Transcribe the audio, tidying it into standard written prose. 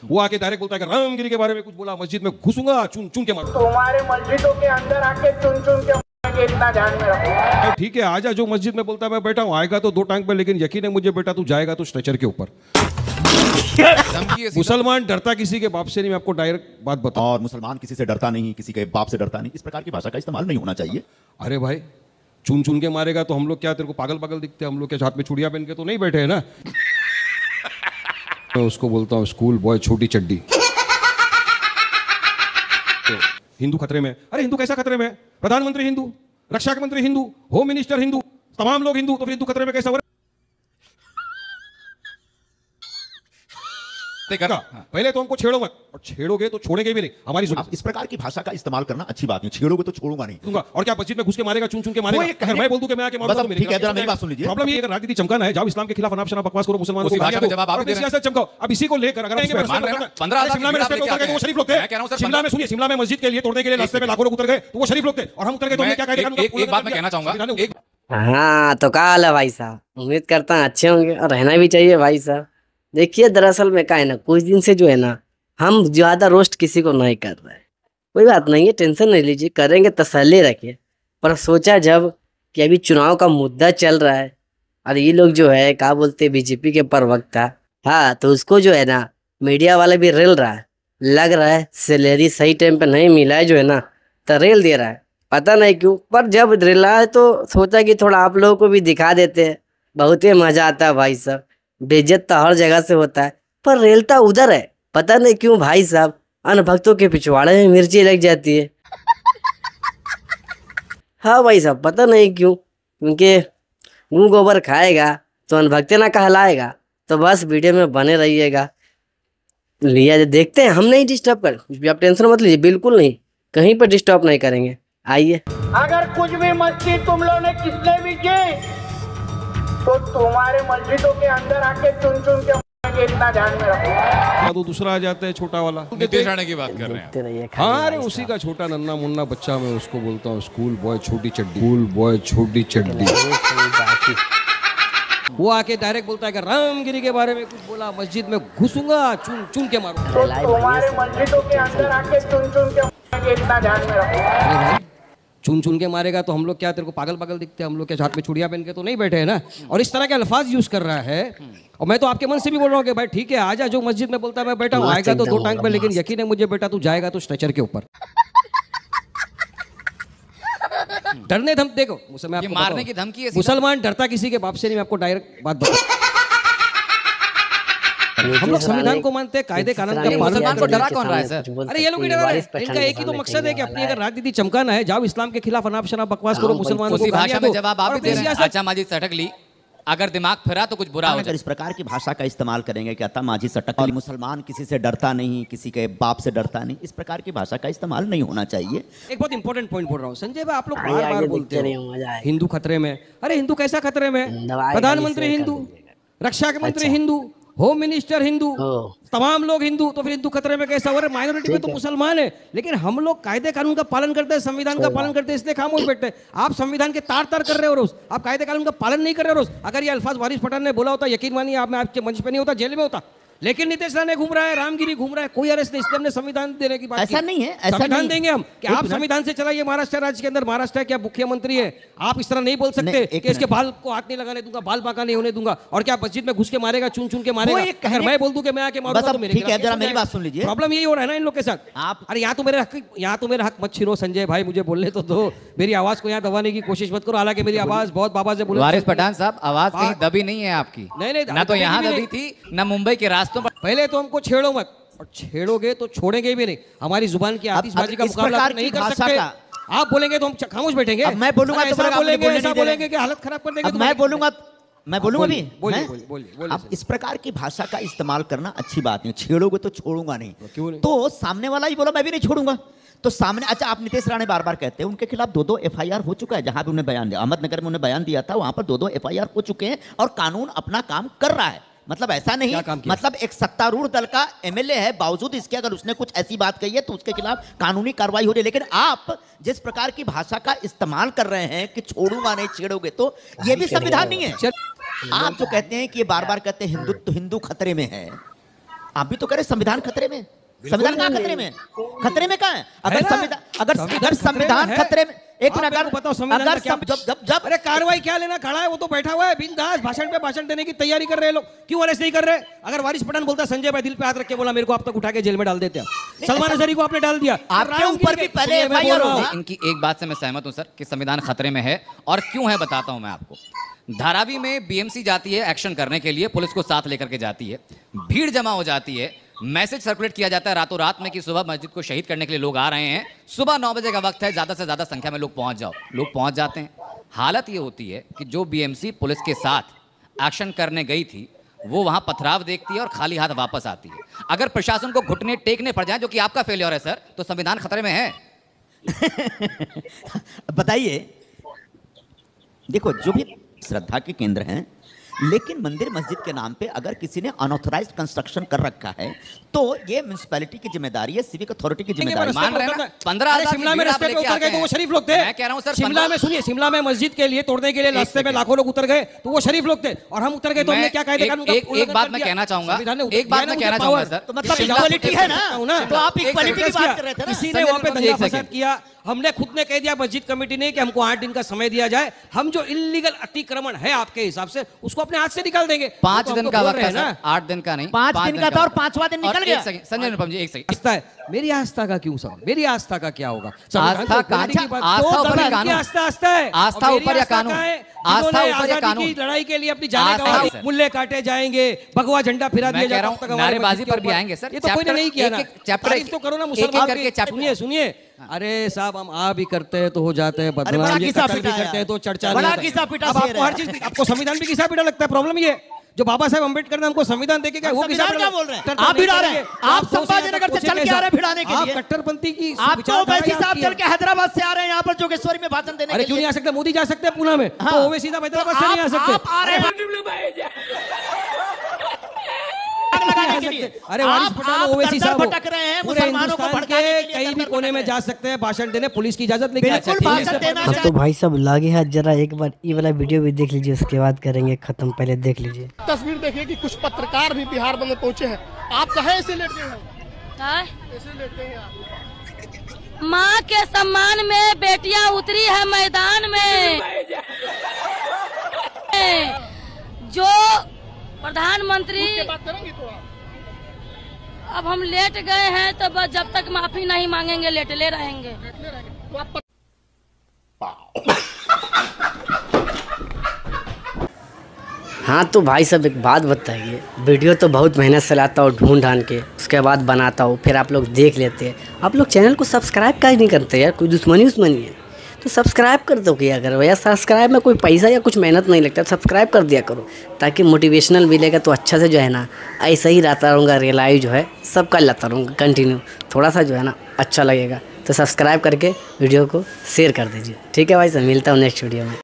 वो आके डायरेक्ट बोलता है कि रामगिरी के बारे में कुछ बोला, मस्जिद में घुसूंगा, चुन चुन के मारूंगा। तुम्हारे मस्जिदों के अंदर आके चुन चुन के मारेंगे, इतना ध्यान में रखो। ठीक है, आजा, जो मस्जिद में बोलता है मैं बैठा हूँ, आएगा तो 2 टांग पे, लेकिन यकीन है मुझे बेटा तू जाएगा तो स्ट्रेचर के ऊपर। मुसलमान डरता किसी के बाप से नहीं, मैं आपको डायरेक्ट बात बताऊं। और मुसलमान किसी से डरता नहीं, किसी के बाप से डरता नहीं, इस प्रकार की भाषा का इस्तेमाल नहीं होना चाहिए। अरे भाई, चुन चुन के मारेगा तो हम लोग क्या तेरे को पागल पागल दिखते हैं? हम लोग के हाथ में चूड़ियां पहन के तो नहीं बैठे हैं ना। मैं उसको बोलता हूँ स्कूल बॉय छोटी चड्डी। तो हिंदू खतरे में। अरे हिंदू कैसा खतरे में? प्रधानमंत्री हिंदू, रक्षा मंत्री हिंदू, होम मिनिस्टर हिंदू, तमाम लोग हिंदू, तो फिर हिंदू खतरे में कैसा हो रहा है? पहले तो हमको छेड़ो मत, और छेड़ोगे तो छोड़ेंगे भी नहीं। हमारी इस प्रकार की भाषा का इस्तेमाल करना अच्छी बात नहीं। छेड़ोगे तो छोड़ूंगा नहीं। दूंगा। और क्या मस्जिद में घुस के मारेगा, चुन चुन के मारेगा? मैं बोल दूं कि मैं आके मारूंगा तो ठीक है, जरा मेरी बात सुन लीजिए। प्रॉब्लम ये, अगर राजनीति चमकाना है, जाओ इस्लाम के खिलाफ अनाप शनाप बकवास करो, मुसलमानों को भाषा में जवाब आप दे रहे हैं। सियासत चमकाओ। अब इसी को लेकर अगर शिमला में रस्ते पे उतर गए तो वो शरीफ लोग थे। शिमला में सुनिए, शिमला में मस्जिद के लिए तोड़ने के लिए रास्ते में लाखों लोग उतर गए तो वो शरीफ लोग थे, और हम उतर गए तो हमें क्या कहेगा? एक बात मैं कहना चाहूंगा। हाँ तो क्या हाल है भाई साहब? उम्मीद करता हूँ अच्छे होंगे, और रहना भी चाहिए भाई साहब। देखिए दरअसल में क्या है ना, कुछ दिन से जो है ना, हम ज़्यादा रोस्ट किसी को नहीं कर रहे हैं। कोई बात नहीं है, टेंशन नहीं लीजिए, करेंगे, तसल्ली रखिए। पर सोचा जब कि अभी चुनाव का मुद्दा चल रहा है, और ये लोग जो है क्या बोलते बीजेपी के प्रवक्ता, हाँ, तो उसको जो है ना मीडिया वाले भी रेल रहा है। लग रहा है सैलरी सही टाइम पे नहीं मिला है जो है ना, तो रेल दे रहा है, पता नहीं क्यों। पर जब रेला है तो सोचा कि थोड़ा आप लोगों को भी दिखा देते हैं। बहुत ही मज़ा आता है भाई साहब। बेइज्जत तो हर जगह से होता है, पर रेलता उधर है, पता नहीं क्यों भाई साहब। अनभक्तों के पिछवाड़े में मिर्ची लग जाती है। हाँ भाई साहब, पता नहीं क्यों, क्योंकि मुँह गोबर खाएगा तो अनभक्ते ना कहलाएगा। तो बस वीडियो में बने रहिएगा। लिया देखते हैं, हम नहीं डिस्टर्ब कर, कुछ भी आप टेंशन मत लीजिए, बिल्कुल नहीं, कहीं पर डिस्टर्ब नहीं करेंगे। आइए। अगर कुछ भी मस्जिद तुम लोगों ने किसने भी की तो तुम्हारे मस्जिदों के अंदर आके चुन चुन के मारेंगे, इतना ध्यान में रखो। तो दूसरा आ जाता है छोटा वाला, नीतीश राणे की बात कर रहे हैं। हाँ, अरे उसी का छोटा नन्ना मुन्ना बच्चा, मैं उसको बोलता हूँ स्कूल बॉय छोटी चड्डी। स्कूल बॉय छोटी चड्डी। वो आके डायरेक्ट बोलता है कि रामगिरी के बारे में कुछ बोला, मस्जिद में घुसूंगा, चुन चुन के मारूंगा। तो तुम्हारे मस्जिदों के अंदर आके चुन चुन के मारेंगे, इतना ध्यान में रखो। चुन चुन के मारेगा तो हम लोग क्या तेरे को पागल पागल दिखते हैं? हम लोग के हाथ में चूड़ियां पहन के तो नहीं बैठे हैं ना। और इस तरह के अल्फाज यूज कर रहा है, और मैं तो आपके मन से भी बोल रहा हूँ कि भाई ठीक है, आजा, जो मस्जिद में बोलता है मैं बैठा हूँ, आएगा तो 2 टांग पे, लेकिन यकीन है मुझे बेटा तू जाएगा तो स्ट्रेचर के ऊपर। डरने धम देखो, मैं मारने की धमकी है। मुसलमान डरता किसी के बाप से नहीं, मैं आपको डायरेक्ट बात बताऊं। हम लोग संविधान को मानते हैं, कायदे कानून का मुसलमान को डरा कौन रहा है सर? अरे ये लोग ही डरा रहे हैं। इनका एक ही तो मकसद है कि अपनी अगर राजनीति चमकाना है, जाओ इस्लाम के खिलाफ अनाप शनाप बकवास करो, मुसलमानों को भाषा में जवाब आप दे रहे हैं। अच्छा माजी सटक ली, अगर दिमाग फिरा तो कुछ बुरा हो जाए। इस प्रकार की भाषा का इस्तेमाल करेंगे क्या माजी सटक ली, मुसलमान किसी से डरता नहीं, किसी के बाप से डरता नहीं, इस प्रकार की भाषा का इस्तेमाल नहीं होना चाहिए। एक बहुत इंपॉर्टेंट पॉइंट बोल रहा हूँ संजय भाई, आप लोग बार बार बोलते हैं हिंदू खतरे में। अरे हिंदू कैसा खतरे में? प्रधानमंत्री हिंदू, रक्षा मंत्री हिंदू, होम मिनिस्टर हिंदू, तमाम लोग हिंदू, तो फिर हिंदू खतरे में कैसा हो रहा है? माइनॉरिटी में तो मुसलमान है, लेकिन हम लोग कायदे कानून का पालन करते हैं, संविधान का पालन करते हैं, इसलिए खामोश बैठते हैं। आप संविधान के तार तार कर रहे हो रोज, आप कायदे कानून का पालन नहीं कर रहे हो रोज। अगर ये अल्फाज वारिस पठान ने बोला होता, यकीन मानिए आप, मैं आपके मंच पे नहीं होता, जेल में होता। लेकिन नीतीश राणे घूम रहा है, रामगिरी घूम रहा है, कोई अरेस्ट नहीं, इसलिए हमने संविधान देने की बात ऐसा नहीं है, ऐसा संविधान देंगे हम कि आप संविधान से चलाइए। महाराष्ट्र राज्य के अंदर, महाराष्ट्र है क्या, मुख्यमंत्री है, आप इस तरह नहीं बोल सकते कि इसके बाल को हाथ नहीं लगाने दूंगा, बाल बांका नहीं होने दूंगा। और क्या मस्जिद में घुस के मारेगा, चुन चुन के मारेगा? अगर मैं बोल दूं कि मैं आके मारूंगा तो ठीक है, जरा मेरी बात सुन लीजिए। प्रॉब्लम यही हो रहा है ना इन लोग के साथ। आप अरे यहाँ तो मेरा हक मत छीनो संजय भाई, मुझे बोलने तो दो, मेरी आवाज को यहाँ दबाने की कोशिश मत करो। हालांकि मेरी आवाज बहुत बाबा से बोले। वारिस पठान साहब, आवाज कहीं दबी नहीं है आपकी। नहीं, ना तो यहाँ दबी थी, ना मुंबई के रास्तों पर। पहले तो हमको छेड़ो मत, और छेड़ोगे तो छोड़ेंगे भी नहीं। हमारी जुबान की आतिशबाजी का मुकाबला नहीं कर सकते। आप बोलेंगे तो हम खामोश बैठेंगे। मैं बोलूंगा तो बोलेंगे कि हालत खराब कर देंगे। मैं बोलूंगा भी। बोलिए। अब इस प्रकार की भाषा का इस्तेमाल करना अच्छी बात नहीं। छेड़ोगे तो छोड़ूंगा नहीं, क्यों नहीं? तो सामने वाला ही बोला मैं भी नहीं छोड़ूंगा, तो सामने। अच्छा, आप नीतीश राणे बार बार कहते हैं उनके खिलाफ 2-2 FIR हो चुका है। जहां भी उन्हें बयान दिया, अहमदनगर में उन्हें बयान दिया था, वहां पर 2-2 FIR हो चुके हैं, और कानून अपना काम कर रहा है। मतलब ऐसा नहीं, मतलब एक सत्तारूढ़ दल का MLA है, बावजूद इसके अगर उसने कुछ ऐसी बात कही है तो उसके खिलाफ कानूनी कार्रवाई हो रही है। लेकिन आप जिस प्रकार की भाषा का इस्तेमाल कर रहे हैं कि छोड़ूंगा नहीं, छेड़ोगे तो, ये भी संविधान नहीं है। आप जो कहते हैं कि ये बार बार कहते हैं हिंदू खतरे में है, आप भी तो कह रहे संविधान खतरे में, संविधान कहाँ खतरे में? खतरे में कहाँ है? अगर संविधान खतरे में, एक मिनट, अगर बताओ संविधान जब अरे कार्रवाई क्या लेना, खड़ा है वो तो बैठा हुआ है बिंदास, भाषण देने की तैयारी कर रहे हैं लोग, क्यों अरेस्ट नहीं कर रहे? अगर वारिस पठान बोलता संजय भाई दिल पे हाथ रख के बोला मेरे को अब तक उठा के जेल में डाल देते हैं, सलमान अजहरी को आपने डाल दिया, आपके ऊपर भी पहले एफआईआर होगा। इनकी एक बात से मैं सहमत हूं सर कि संविधान खतरे में है, और क्यों है बताता हूं मैं आपको। धारावी में बीएमसी जाती है एक्शन करने के लिए, पुलिस को साथ लेकर के जाती है, भीड़ जमा हो जाती है, मैसेज सर्कुलेट किया जाता है रातों रात में कि सुबह मस्जिद को शहीद करने के लिए लोग आ रहे हैं, सुबह 9 बजे का वक्त है, ज्यादा से ज्यादा संख्या में लोग पहुंच जाओ, लोग पहुंच जाते हैं। हालत ये होती है कि जो बीएमसी पुलिस के साथ एक्शन करने गई थी वो वहां पथराव देखती है और खाली हाथ वापस आती है। अगर प्रशासन को घुटने टेकने पड़ जाए, जो कि आपका फेलियर है सर, तो संविधान खतरे में है। बताइए, देखो जो भी श्रद्धा के केंद्र हैं, लेकिन मंदिर मस्जिद के नाम पे अगर किसी ने अनऑथराइज्ड कंस्ट्रक्शन कर रखा है तो ये म्युनिसिपैलिटी की जिम्मेदारी है, सिविक अथॉरिटी की जिम्मेदारी। मान रहे हैं ना, 15,000 शिमला में रास्ते पे उतर गए तो वो शरीफ लोग थे। मैं कह रहा हूं सर, शिमला में सुनिए, शिमला में मस्जिद के लिए तोड़ने के लिए रास्ते में लाखों लोग उतर गए तो वो शरीफ लोग थे, और हम उतर गए तो हमने क्या कायदे कानून का एक बात मैं कहना चाहूंगा, एक बात मैं कहना चाहूंगा सर, तो मतलब इक्वालिटी है ना, तो आप इक्वालिटी की बात कर रहे थे ना। किसी ने वहां पे दंगा फसाद किया, हमने खुद ने कह दिया मस्जिद कमेटी ने कि हमको 8 दिन का समय दिया जाए, हम जो इलीगल अतिक्रमण है आपके हिसाब से उसको अपने हाथ से निकाल देंगे। 5 दिन का वक्त है ना, 8 दिन का नहीं, 5 दिन का था और 5वां दिन निकल गया। संजय अनुपम जी एक सेकंड, आस्था है, मेरी आस्था का क्यों सवाल? मेरी आस्था का क्या होगा? आस्था ऊपर या कानून? आस्था है, आस्था ऊपर या कानून? आस्था ऊपर या कानून? लड़ाई के लिए अपनी जाने गंवाई, मुल्ले काटे जाएंगे, भगवा झंडा फिरा दिया जाएगा, नारेबाजी पर भी आएंगे सर। ये तो कोई ने नहीं किया ना, चैप्टर तो करो ना मुसलमान। सुनिए, अरे साहब हम आ भी करते हैं तो हो जाते हैं बदनाम, ये कत्ल भी करते हैं तो चर्चा नहीं होता। अब आपको हर चीज, आपको संविधान भी घिसा पीटा लगता है। प्रॉब्लम ये जो बाबा साहब अंबेडकर ने हमको संविधान देके गए, वो संविधान क्या बोल रहे हैं? आप भिड़ा रहे हैं, आप संभाजीनगर से चल के आ रहे हैं भिड़ाने के लिए, आप कट्टरपंथी की आपको ओवैसी साहब चल के हैदराबाद से आ रहे हैं यहाँ पर जोगेश्वरी में भाषण देने के लिए। अरे क्यों नहीं आ सकते? मोदी जा सकते हैं पुणे में, तो ओवैसी साहब हैदराबाद से नहीं आ सकते? आप आ रहे हैं लगाने के लिए। अरे वारिस पठान ओवैसी साहब भटक रहे हैं, पूरे मुसलमानों को हिंदुस्तान के कहीं भी कोने में जा सकते हैं, भाषण देने, पुलिस की इजाजत नहीं। बिल्कुल भाषण देना हाँ तो भाई सब लागे हाथ, जरा एक बार ये वाला वीडियो भी देख लीजिए, उसके बाद करेंगे खत्म। पहले देख लीजिए तस्वीर देखिए कि कुछ पत्रकार भी बिहार बंद पहुंचे हैं। आप कहे ऐसे लेट गए हैं? ऐसे लेट गए हैं आप? माँ के सम्मान में बेटियां उतरी है मैदान में, जो प्रधानमंत्री। बात करेंगे तो अब हम लेट गए हैं तो बस जब तक माफी नहीं मांगेंगे लेटले रहेंगे। तो आप हाँ तो भाई सब एक बात बताइए, वीडियो तो बहुत मेहनत से लाता हूँ, ढूंढ ढांड के, उसके बाद बनाता हूँ, फिर आप लोग देख लेते हैं। आप लोग चैनल को सब्सक्राइब काहे नहीं करते यार? कोई दुश्मनी है तो सब्सक्राइब कर दो किया करो यार। सब्सक्राइब में कोई पैसा या कुछ मेहनत नहीं लगता, सब्सक्राइब कर दिया करो ताकि मोटिवेशनल मिलेगा, तो अच्छा से जो है ना ऐसा ही लाता रहूँगा, रियलाइज जो है सबका लाता रहूँगा कंटिन्यू, थोड़ा सा जो है ना अच्छा लगेगा। तो सब्सक्राइब करके वीडियो को शेयर कर दीजिए, ठीक है भाई साहब। मिलता हूँ नेक्स्ट वीडियो में।